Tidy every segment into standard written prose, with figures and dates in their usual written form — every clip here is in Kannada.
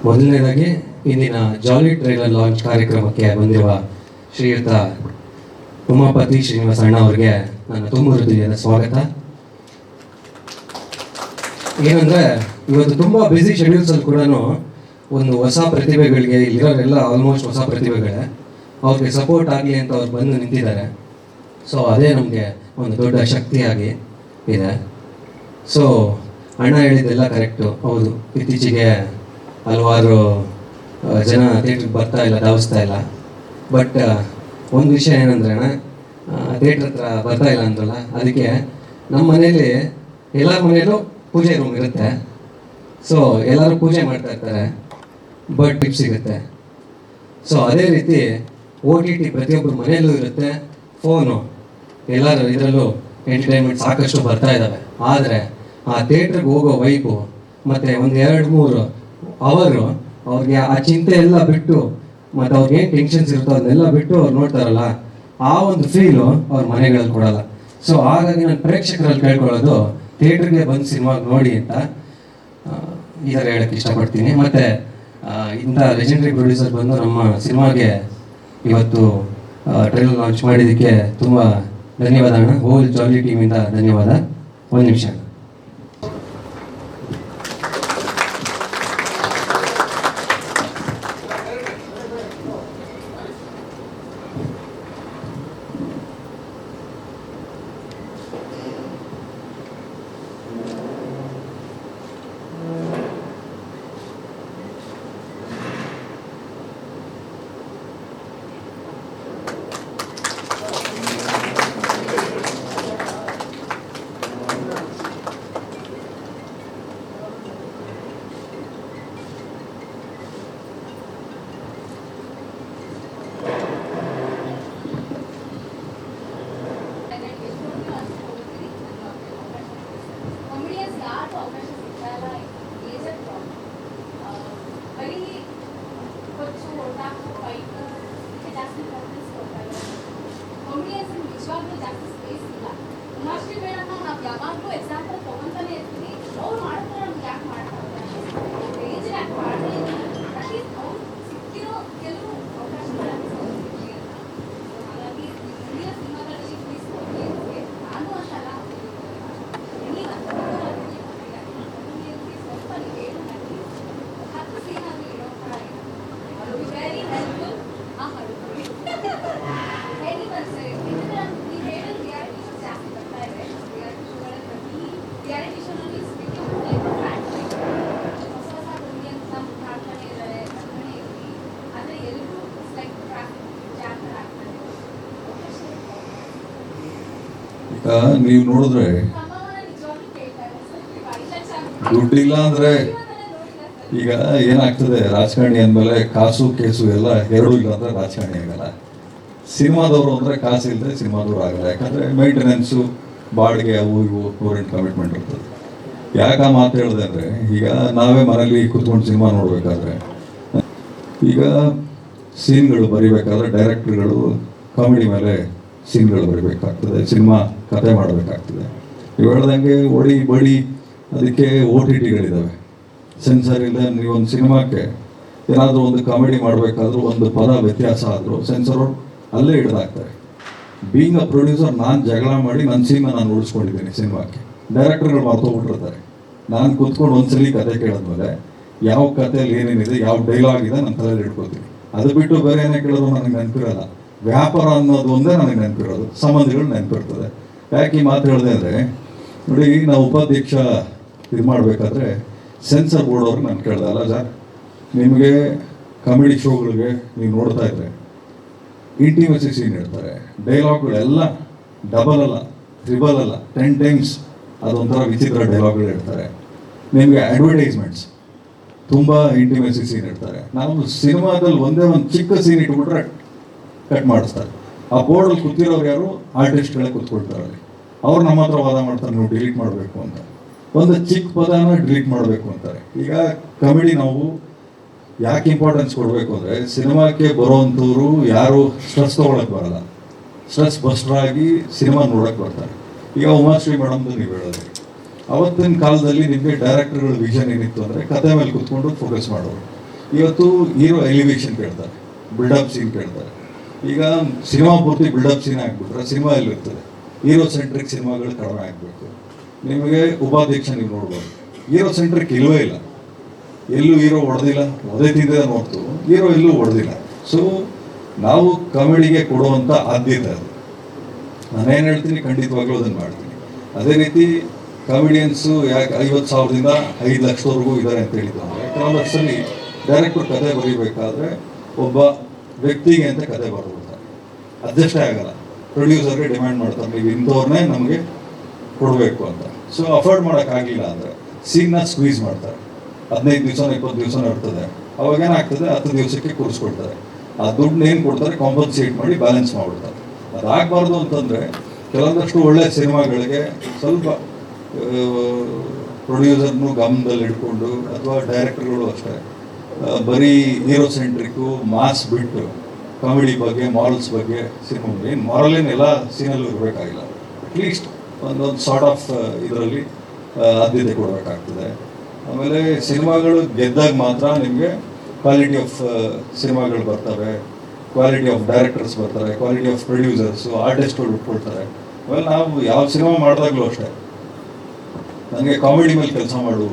ಮೊದಲನೇದಾಗಿ ಇಂದಿನ ಜಾಲಿ ಟ್ರೈಲರ್ ಲಾಂಚ್ ಕಾರ್ಯಕ್ರಮಕ್ಕೆ ಬಂದಿರುವ ಶ್ರೀಯುತ ಉಮಾಪತಿ ಶ್ರೀನಿವಾಸ ಅಣ್ಣ ಅವರಿಗೆ ನನ್ನ ತುಂಬ ಹೃದಯದ ಸ್ವಾಗತ. ಏನಂದರೆ ಇವತ್ತು ತುಂಬ ಬ್ಯುಸಿ ಶೆಡ್ಯೂಲ್ಸಲ್ಲಿ ಕೂಡ ಒಂದು ಹೊಸ ಪ್ರತಿಭೆಗಳಿಗೆ ಇಲ್ಲಿರೋರೆಲ್ಲ ಆಲ್ಮೋಸ್ಟ್ ಹೊಸ ಪ್ರತಿಭೆಗಳೇ, ಅವ್ರಿಗೆ ಸಪೋರ್ಟ್ ಆಗಲಿ ಅಂತ ಅವ್ರು ಬಂದು ನಿಂತಿದ್ದಾರೆ. ಸೊ ಅದೇ ನಮಗೆ ಒಂದು ದೊಡ್ಡ ಶಕ್ತಿಯಾಗಿ ಇದೆ. ಸೊ ಅಣ್ಣ ಹೇಳಿದ್ದೆಲ್ಲ ಕರೆಕ್ಟು, ಹೌದು. ಇತ್ತೀಚೆಗೆ ಹಲವಾರು ಜನ ಥಿಯೇಟ್ರಿಗೆ ಬರ್ತಾ ಇಲ್ಲ, ಧಾವಿಸ್ತಾ ಇಲ್ಲ. ಬಟ್ ಒಂದು ವಿಷಯ ಏನಂದ್ರೆ ಅಣ್ಣ, ಥಿಯೇಟ್ರ್ ಹತ್ರ ಬರ್ತಾ ಇಲ್ಲ ಅಂದ್ರಲ್ಲ, ಅದಕ್ಕೆ ನಮ್ಮ ಮನೇಲಿ ಎಲ್ಲರ ಮನೇಲೂ ಪೂಜೆ ರೂಮ್ ಇರುತ್ತೆ. ಸೊ ಎಲ್ಲರೂ ಪೂಜೆ ಮಾಡ್ತಾ ಇರ್ತಾರೆ, ಬಟ್ ಟಿಪ್ ಸಿಗುತ್ತೆ. ಸೊ ಅದೇ ರೀತಿ OTT ಪ್ರತಿಯೊಬ್ಬರ ಮನೆಯಲ್ಲೂ ಇರುತ್ತೆ, ಫೋನು ಎಲ್ಲರೂ ಇದರಲ್ಲೂ ಎಂಟರ್ಟೈನ್ಮೆಂಟ್ ಸಾಕಷ್ಟು ಬರ್ತಾ ಇದ್ದಾವೆ. ಆದರೆ ಆ ಥಿಯೇಟ್ರಿಗೆ ಹೋಗೋ ವೈಬು ಮತ್ತು ಒಂದು 2-3 ಅವರು ಅವ್ರಿಗೆ ಆ ಚಿಂತೆ ಎಲ್ಲ ಬಿಟ್ಟು ಮತ್ತು ಅವ್ರಿಗೆ ಏನು ಟೆನ್ಷನ್ಸ್ ಇರುತ್ತೋ ಅದನ್ನೆಲ್ಲ ಬಿಟ್ಟು ಅವ್ರು ನೋಡ್ತಾರಲ್ಲ, ಆ ಒಂದು ಫೀಲು ಅವ್ರ ಮನೆಗಳಲ್ಲಿ ಕೊಡಲ್ಲ. ಸೊ ಹಾಗಾಗಿ ನಾನು ಪ್ರೇಕ್ಷಕರಲ್ಲಿ ಕೇಳ್ಕೊಳ್ಳೋದು, ಥಿಯೇಟ್ರಿಗೆ ಬಂದು ಸಿನಿಮಾ ನೋಡಿ ಅಂತ ಈ ಥರ ಹೇಳೋಕ್ಕೆ ಇಷ್ಟಪಡ್ತೀನಿ. ಮತ್ತು ಇಂಥ ಲೆಜೆಂಡ್ರಿ ಪ್ರೊಡ್ಯೂಸರ್ ಬಂದು ನಮ್ಮ ಸಿನಿಮಾಗೆ ಇವತ್ತು ಟ್ರೈಲರ್ ಲಾಂಚ್ ಮಾಡಿದ್ದಕ್ಕೆ ತುಂಬ ಧನ್ಯವಾದ ಅಣ್ಣ. ಹೋಲ್ ಜಾಲಿ ಟೀಮಿಂದ ಧನ್ಯವಾದ. ಒಂದು ನಿಮಿಷ. ನೀವು ನೋಡಿದ್ರೆ ದುಡ್ಡಿಲ್ಲ ಅಂದ್ರೆ ಈಗ ಏನಾಗ್ತದೆ, ರಾಜಕಾರಣಿ ಅಂದಮೇಲೆ ಕಾಸು ಕೇಸು ಎಲ್ಲ ಎರಡೂ ಇಲ್ಲ ಅಂದ್ರೆ ರಾಜಕಾರಣಿ ಆಗಲ್ಲ. ಸಿನಿಮಾದವರು ಅಂದ್ರೆ ಕಾಸು ಇಲ್ಲದೆ ಸಿನಿಮಾದವ್ರು ಆಗಲ್ಲ. ಯಾಕಂದ್ರೆ ಮೇಂಟೆನೆನ್ಸು, ಬಾಡಿಗೆ, ಅವು ಇವು ಗೌರ್ಮೆಂಟ್ ಕಮಿಟ್ಮೆಂಟ್ ಇರ್ತದೆ. ಯಾಕೆ ಆ ಮಾತು ಹೇಳಿದೆ ಅಂದರೆ, ಈಗ ನಾವೇ ಮನೇಲಿ ಕೂತ್ಕೊಂಡು ಸಿನಿಮಾ ನೋಡಬೇಕಾದ್ರೆ, ಈಗ ಸೀನ್ಗಳು ಬರಿಬೇಕಾದ್ರೆ ಡೈರೆಕ್ಟರ್ಗಳು ಕಾಮಿಡಿ ಮೇಲೆ ಸೀನ್ಗಳು ಬರೀಬೇಕಾಗ್ತದೆ, ಸಿನಿಮಾ ಕತೆ ಮಾಡಬೇಕಾಗ್ತದೆ. ನೀವು ಹೇಳ್ದಂಗೆ ಒಡಿ ಬಡಿ ಅದಕ್ಕೆ OTTಗಳಿದ್ದಾವೆ. ಸೆನ್ಸರ್ ಇಲ್ಲ. ನೀವೊಂದು ಸಿನಿಮಾಕ್ಕೆ ಏನಾದರೂ ಒಂದು ಕಾಮಿಡಿ ಮಾಡಬೇಕಾದ್ರೂ ಒಂದು ಪದ ವ್ಯತ್ಯಾಸ ಆದರೂ ಸೆನ್ಸರ್ ಅಲ್ಲೇ ಹಿಡಿದಾಕ್ತಾರೆ. ಬೀಯಿಂಗ್ ಅ ಪ್ರೊಡ್ಯೂಸರ್ ನಾನು ಜಗಳ ಮಾಡಿ ನನ್ನ ಸೀನ್ನ ನಾನು ಉಳಿಸ್ಕೊಂಡಿದ್ದೀನಿ ಸಿನಿಮಾಕ್ಕೆ. ಡೈರೆಕ್ಟರ್ಗಳು ಮರ್ತೋಗ್ಬಿಟ್ಟಿರ್ತಾರೆ. ನಾನು ಕೂತ್ಕೊಂಡು ಒಂದ್ಸಲಿ ಕತೆ ಕೇಳಿದ್ಮೇಲೆ ಯಾವ ಕಥೆಯಲ್ಲಿ ಏನೇನಿದೆ, ಯಾವ ಡೈಲಾಗ್ ಇದೆ ನನ್ನ ತಲೆಯಲ್ಲಿ ಇಟ್ಕೊತೀನಿ. ಅದು ಬಿಟ್ಟು ಬೇರೆ ಏನೇ ಕೇಳೋದು ನನಗೆ ನೆನಪಿರಲ್ಲ. ವ್ಯಾಪಾರ ಅನ್ನೋದು ಒಂದೇ ನನಗೆ ನೆನಪಿರೋದು, ಸಂಬಂಧಗಳು ನೆನಪಿರ್ತದೆ. ಯಾಕೆ ಈ ಮಾತು ಹೇಳಿದೆ ಅಂದರೆ, ನೋಡಿ, ನಾವು ಉಪಾಧ್ಯಕ್ಷ ಇದು ಮಾಡಬೇಕಾದ್ರೆ ಸೆನ್ಸರ್ ಬೋರ್ಡ್ ಅವ್ರಿಗೆ ನಾನು ಕೇಳ್ದೆ, ಅಲ್ಲ ಸರ್, ನಿಮಗೆ ಕಾಮಿಡಿ ಶೋಗಳಿಗೆ ನೀವು ನೋಡ್ತಾ ಇದ್ರೆ ಇಂಟಿಮೆಸಿ ಸೀನ್ ಇರ್ತಾರೆ, ಡೈಲಾಗ್ಗಳೆಲ್ಲ ಡಬಲ್ ಅಲ್ಲ, ಟ್ರಿಬಲ್ ಅಲ್ಲ, 10 ಟೈಮ್ಸ್ ಅದೊಂಥರ ವಿಚಿತ್ರ ಡೈಲಾಗ್ಗಳು ಇರ್ತಾರೆ. ನಿಮಗೆ ಅಡ್ವರ್ಟೈಸ್ಮೆಂಟ್ಸ್ ತುಂಬ ಇಂಟಿಮೆಸಿ ಸೀನ್ ಇರ್ತಾರೆ. ನಾವು ಸಿನಿಮಾದಲ್ಲಿ ಒಂದೇ ಒಂದು ಚಿಕ್ಕ ಸೀನ್ ಇಟ್ಬಿಟ್ರೆ ಕಟ್ ಮಾಡಿಸ್ತಾರೆ. ಆ ಬೋರ್ಡಲ್ಲಿ ಕೂತಿರೋರು ಯಾರು? ಆರ್ಟಿಸ್ಟ್ಗಳೇ ಕೂತ್ಕೊಳ್ತಾರೆ. ಅಲ್ಲಿ ಅವ್ರು ನಮ್ಮ ಹತ್ರ ವಾದ ಮಾಡ್ತಾರೆ, ನೀವು ಡಿಲೀಟ್ ಮಾಡಬೇಕು ಅಂತ. ಒಂದು ಚಿಕ್ಕ ಪದನ ಡಿಲೀಟ್ ಮಾಡಬೇಕು ಅಂತಾರೆ. ಈಗ ಕಾಮಿಡಿ ನಾವು ಯಾಕೆ ಇಂಪಾರ್ಟೆನ್ಸ್ ಕೊಡಬೇಕು ಅಂದರೆ, ಸಿನಿಮಾಕ್ಕೆ ಬರೋವಂಥವ್ರು ಯಾರು ಸ್ಟ್ರೆಸ್ ತೊಗೊಳಕ್ಕೆ ಬರಲ್ಲ, ಸ್ಟ್ರೆಸ್ ಬಸ್ಟ್ರಾಗಿ ಸಿನಿಮಾ ನೋಡೋಕ್ಕೆ ಬರ್ತಾರೆ. ಈಗ ಉಮಾಶ್ರೀ ಮೇಡಮ್ದು ನೀವು ಹೇಳಿದ್ರಿ, ಅವತ್ತಿನ ಕಾಲದಲ್ಲಿ ನಿಮಗೆ ಡೈರೆಕ್ಟರ್ಗಳ ವಿಷನ್ ಏನಿತ್ತು ಅಂದರೆ ಕತೆ ಮೇಲೆ ಕೂತ್ಕೊಂಡು ಫೋಕಸ್ ಮಾಡೋರು. ಇವತ್ತು ಹೀರೋ ಎಲಿವೇಶನ್ ಕೇಳ್ತಾರೆ, ಬಿಲ್ಡಪ್ ಸೀನ್ ಕೇಳ್ತಾರೆ. ಈಗ ಸಿನಿಮಾ ಪೂರ್ತಿ ಬಿಲ್ಡಪ್ ಸೀನ್ ಆಗಿಬಿಟ್ರೆ ಸಿನಿಮಾ ಎಲ್ಲಿರ್ತದೆ? ಹೀರೋ ಸೆಂಟ್ರಿಕ್ ಸಿನಿಮಾಗಳು ಕಡಿಮೆ ಆಗಬೇಕು. ನಿಮಗೆ ಉಪಾಧ್ಯಕ್ಷ ನೀವು ನೋಡ್ಬೋದು, ಹೀರೋ ಸೆಂಟ್ರಿಕ್ ಇಲ್ಲವೇ ಇಲ್ಲ. ಎಲ್ಲೂ ಹೀರೋ ಹೊಡೆದಿಲ್ಲ, ಒದೆ ತಿಂದಿದೆ ನೋಡ್ತು, ಹೀರೋ ಎಲ್ಲೂ ಹೊಡೆದಿಲ್ಲ. ಸೊ ನಾವು ಕಾಮಿಡಿಗೆ ಕೊಡುವಂಥ ಆದ್ಯತೆ ಅದು. ನಾನೇನು ಹೇಳ್ತೀನಿ ಖಂಡಿತವಾಗ್ಲೂ ಅದನ್ನು ಮಾಡ್ತೀನಿ. ಅದೇ ರೀತಿ ಕಾಮಿಡಿಯನ್ಸು ಯಾಕೆ 50,000ದಿಂದ 5 ಲಕ್ಷದವರೆಗೂ ಇದ್ದಾರೆ ಅಂತ ಹೇಳಿದ್ರು ಅಂದರೆ, ಕೆಲವೊಂದಷ್ಟಲ್ಲಿ ಡೈರೆಕ್ಟ್ರು ಕತೆ ಬರೀಬೇಕಾದ್ರೆ ಒಬ್ಬ ವ್ಯಕ್ತಿಗೆ ಅಂತ ಕತೆ ಬರೆದ್ಬಿಡ್ತಾರೆ, ಅಡ್ಜಸ್ಟೇ ಆಗಲ್ಲ. ಪ್ರೊಡ್ಯೂಸರ್ಗೆ ಡಿಮ್ಯಾಂಡ್ ಮಾಡ್ತಾರೆ, ನೀವು ಇಂಥವ್ರನ್ನೇ ನಮಗೆ ಕೊಡಬೇಕು ಅಂತ. ಸೊ ಅಫೋರ್ಡ್ ಮಾಡೋಕ್ಕಾಗಲಿಲ್ಲ ಅಂದರೆ ಸೀನ್ನ ಸ್ಕ್ವೀಸ್ ಮಾಡ್ತಾರೆ. 15 ದಿವಸ 20 ದಿವಸ ಇರ್ತದೆ, ಅವಾಗ ಏನಾಗ್ತದೆ 10 ದಿವಸಕ್ಕೆ ಕೂರಿಸ್ಕೊಡ್ತಾರೆ. ಆ ದುಡ್ಡು ಏನು ಕೊಡ್ತಾರೆ ಕಾಂಪನ್ಸೇಟ್ ಮಾಡಿ ಬ್ಯಾಲೆನ್ಸ್ ಮಾಡಿಬಿಡ್ತಾರೆ. ಅದಾಗಬಾರ್ದು ಅಂತಂದರೆ ಕೆಲವೊಂದಷ್ಟು ಒಳ್ಳೆಯ ಸಿನಿಮಾಗಳಿಗೆ ಸ್ವಲ್ಪ ಪ್ರೊಡ್ಯೂಸರ್ನು ಗಮನದಲ್ಲಿ ಇಟ್ಕೊಂಡು, ಅಥವಾ ಡೈರೆಕ್ಟರ್ಗಳು ಅಷ್ಟೇ ಬರೀ ಹೀರೋ ಸೆಂಟ್ರಿಕ್ಕು ಮಾಸ್ ಬಿಟ್ಟು ಕಾಮಿಡಿ ಬಗ್ಗೆ ಮಾರಲ್ಸ್ ಬಗ್ಗೆ ಸಿನಿಮಾ ಏನು ಮಾರಲ್ ಏನು ಎಲ್ಲ ಸೀನಲ್ಲೂ ಇರಬೇಕಾಗಿಲ್ಲ, ಅಟ್ಲೀಸ್ಟ್ ಒಂದೊಂದು ಸಾರ್ಟ್ ಆಫ್ ಇದರಲ್ಲಿ ಆದ್ಯತೆ ಕೊಡಬೇಕಾಗ್ತದೆ. ಆಮೇಲೆ ಸಿನಿಮಾಗಳು ಗೆದ್ದಾಗ ಮಾತ್ರ ನಿಮಗೆ ಕ್ವಾಲಿಟಿ ಆಫ್ ಸಿನಿಮಾಗಳು ಬರ್ತವೆ, ಕ್ವಾಲಿಟಿ ಆಫ್ ಡೈರೆಕ್ಟರ್ಸ್ ಬರ್ತಾರೆ, ಕ್ವಾಲಿಟಿ ಆಫ್ ಪ್ರೊಡ್ಯೂಸರ್ಸು, ಆರ್ಟಿಸ್ಟ್ಗಳು ಉಟ್ಕೊಳ್ತಾರೆ. ಆಮೇಲೆ ನಾವು ಯಾವ ಸಿನಿಮಾ ಮಾಡಿದಾಗಲೂ ಅಷ್ಟೇ ನನಗೆ ಕಾಮಿಡಿ ಮೇಲೆ ಕೆಲಸ ಮಾಡು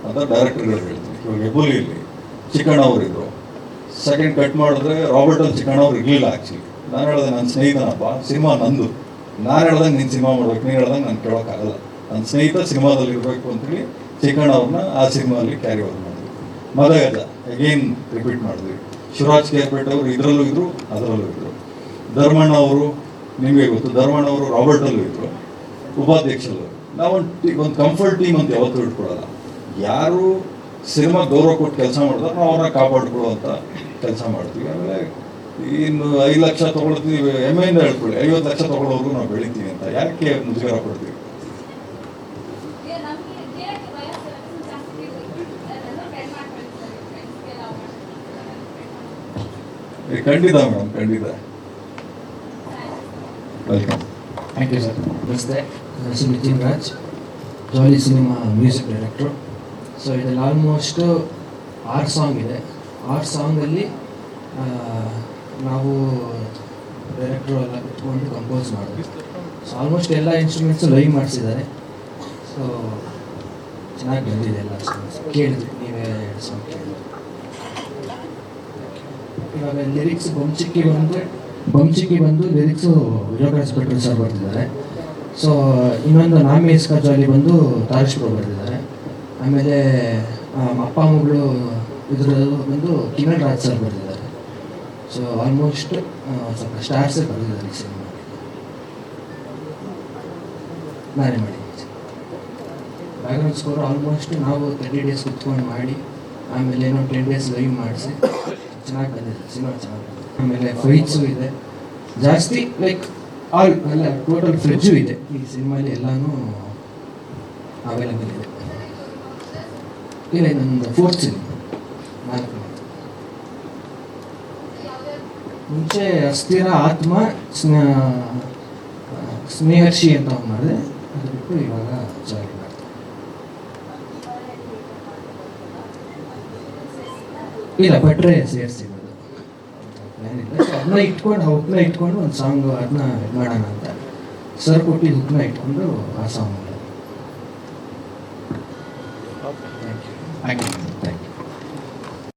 ಅಂತ ಡೈರೆಕ್ಟರ್ಗಳು ಹೇಳ್ತೀನಿ. ಇವಾಗ ಹೆಬ್ಬುಲಿಯಲ್ಲಿ ಚಿಕ್ಕಣ್ಣ ಅವರಿದ್ದರು, ಸೆಕೆಂಡ್ ಕಟ್ ಮಾಡಿದ್ರೆ ರಾಬರ್ಟಲ್ಲಿ ಚಿಕ್ಕಣ್ಣ ಅವ್ರು ಇರಲಿಲ್ಲ. ಆ್ಯಕ್ಚುಲಿ ನಾನು ಹೇಳಿದೆ ನನ್ನ ಸ್ನೇಹಿತನಪ್ಪ, ಸಿನಿಮಾ ನಂದು, ನಾನು ಹೇಳ್ದಂಗೆ ನೀನು ಸಿನಿಮಾ ಮಾಡ್ಬೇಕು, ನೀನು ಹೇಳ್ದಂಗೆ ನಾನು ಕೇಳೋಕ್ಕಾಗಲ್ಲ, ನನ್ನ ಸ್ನೇಹಿತ ಸಿನಿಮಾದಲ್ಲಿ ಇರಬೇಕು ಅಂತೇಳಿ ಚಿಕ್ಕಣ್ಣ ಅವ್ರನ್ನ ಆ ಸಿನಿಮಾದಲ್ಲಿ ಕ್ಯಾರಿ ಓವರ್ ಮಾಡಿದ್ವಿ. ಮದಗಜ ಅಗೇನ್ ರಿಪೀಟ್ ಮಾಡಿದ್ವಿ. ಶಿವರಾಜ್ ಕೇರ್ಪೇಟೆ ಅವರು ಇದರಲ್ಲೂ ಇದ್ದರು, ಅದರಲ್ಲೂ ಇದ್ದರು. ಧರ್ಮಣ್ಣ ಅವರು ನಿಮಗೆ ಗೊತ್ತು, ಧರ್ಮಣ್ಣ ಅವರು ರಾಬರ್ಟಲ್ಲೂ ಇದ್ದರು, ಉಪಾಧ್ಯಕ್ಷರು. ನಾವೊಂದು ಕಂಫರ್ಟ್ ಟೀಮ್ ಅಂತ ಯಾವತ್ತೂ ಇಟ್ಕೊಳ್ಳಲ್ಲ. ಯಾರು ಸಿನಿಮಾ ಗೌರವ ಕೊಟ್ಟು ಕೆಲಸ ಮಾಡಿದ್ರೆ ನಾವು ಅವ್ರನ್ನ ಕಾಪಾಡ್ಕೊಳ್ಳುವಂಥ ಕೆಲಸ ಮಾಡ್ತೀವಿ. ಆಮೇಲೆ ಇನ್ನು 5 ಲಕ್ಷ ತೊಗೊಳ್ತೀವಿ, ಹೆಮ್ಮೆಯಿಂದ ಹೇಳ್ಕೊಳ್ಳಿ, 50 ಲಕ್ಷ ತೊಗೊಳ್ಳೋರ್ಗು ನಾವು ಬೆಳಿತೀವಿ ಅಂತ ಯಾಕೆ ಮುಜುಗರ ಪಡ್ತೀವಿ? ಖಂಡಿತ ಮೇಡಮ್, ಖಂಡಿತ. ವೆಲ್ಕಮ್. Thank you sir. ನಮಸ್ತೆ, ನನ್ನ ಹೆಸರು Nitin Raj, Jolly cinema music director. So ಇದರಲ್ಲಿ ಆಲ್ಮೋಸ್ಟ್ 6 ಸಾಂಗ್ ಇದೆ. 6 ಸಾಂಗಲ್ಲಿ ನಾವು ಡೈರೆಕ್ಟ್ರು ಎಲ್ಲ ಕುತ್ಕೊಂಡು ಕಂಪೋಸ್ ಮಾಡಿದ್ವಿ. ಸೊ ಆಲ್ಮೋಸ್ಟ್ ಎಲ್ಲ ಇನ್ಸ್ಟ್ರೂಮೆಂಟ್ಸು ಲೈವ್ ಮಾಡಿಸಿದ್ದಾರೆ. ಸೊ ಚೆನ್ನಾಗಿ ಬಂದಿದೆ ಎಲ್ಲ ಸಾಂಗ್ಸ್. ಕೇಳಿದ್ವಿ, ನೀವೇ ಸಾಂಗ್ ಕೇಳಿದ್ವಿ. ಇವಾಗ ಲಿರಿಕ್ಸ್ ಬಂಚಿಕ್ಕಿ ಬಂದು ಲಿರಿಕ್ಸು ಯೋಗರಾಜ್ ಭಟ್ರು ಸರ್ ಬರ್ತಿದ್ದಾರೆ. ಸೊ ಇನ್ನೊಂದು ನಾಮಿ ಇಸ್ಕಾ ಜಾಲಿ ಬಂದು ತಾರಿಶ್ ಬ್ರೋ ಬರ್ತಿದ್ದಾರೆ. ಆಮೇಲೆ ಅಪ್ಪ ಮಗಳು ಇದ್ರದ್ದು ಬಂದು ಕಿರಣ್ ರಾಜ್ ಸರ್ ಬರ್ತಿದ್ದಾರೆ. ಸೊ ಆಲ್ಮೋಸ್ಟ್ ಸ್ವಲ್ಪ ಸ್ಟಾರ್ಸೇ ಬರ್ತಿದ್ದಾರೆ ಈ ಸಿನಿಮಾ. ನಾನೇ ಮಾಡಿದ್ದೀನಿ. ಬ್ಯಾಕ್ಗ್ರೌಂಡ್ ಸ್ಕೋರ್ ಆಲ್ಮೋಸ್ಟ್ ನಾವು 30 ಡೇಸ್ ಕುತ್ಕೊಂಡು ಮಾಡಿ, ಆಮೇಲೆ ಏನೋ 10 ಡೇಸ್ ಲೈವ್ ಮಾಡಿಸಿ ಚೆನ್ನಾಗಿ ಬಂದಿದೆ ಸಿನಿಮಾ, ಚೆನ್ನಾಗಿ. ಆಮೇಲೆ ಫೈಟ್ಸು ಇದೆ ಜಾಸ್ತಿ, ಲೈಕ್ ಆಲ್ ಎಲ್ಲ ಟೋಟಲ್ ಫ್ರಿಡ್ಜು ಇದೆ ಈ ಸಿನಿಮಾಲಿ, ಎಲ್ಲನೂ ಅವೈಲೇಬಲ್ ಇದೆ. ಇಲ್ಲ, ನನ್ನದು 4th ಸಿನಿಮಾ, 4 ಮುಂಚೆ ಅಸ್ಥಿರ ಆತ್ಮ ಸ್ನೇಹರ್ಷಿ ಅಂತ ಒಂದು ಮಾಡಿದೆ, ಅದು ಬಿಟ್ಟು ಇವಾಗ ಜಾಯಿನ್ ಮಾಡ್ತೀನಿ. ಇಲ್ಲ, ಭಟ್ರೆ ಸೇರಿಸಿರೋದು ಅದನ್ನ ಇಟ್ಕೊಂಡು ಒಂದು ಸಾಂಗ್ ಅದನ್ನ ಇದು ಮಾಡೋಣ ಅಂತ ಸರ್ ಕೊಟ್ಟಿದ್ದು ಹುಕ್ನ ಇಟ್ಕೊಂಡು ಆ ಸಾಂಗ್. Thank you.